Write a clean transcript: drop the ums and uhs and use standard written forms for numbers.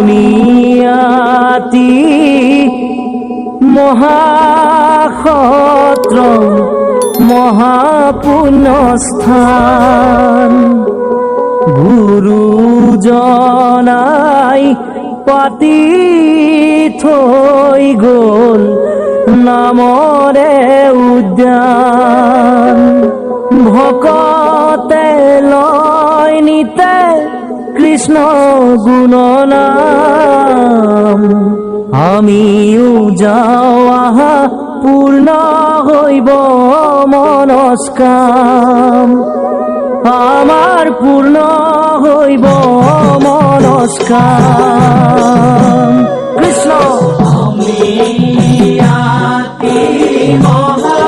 আউনিয়াতি মহাক্ষত্র মহাপুণ্যস্থান গুরুজনাই পাতি থৈ গল নামৰে উদ্যান ভকতে লয় নিতে কৃষ্ণ গুণনাম আমিও যাও আহা পূর্ণ হইব মনস্কাম আমার পূর্ণ হইব মনস্কাম কৃষ্ণ আউনিয়াতি মহা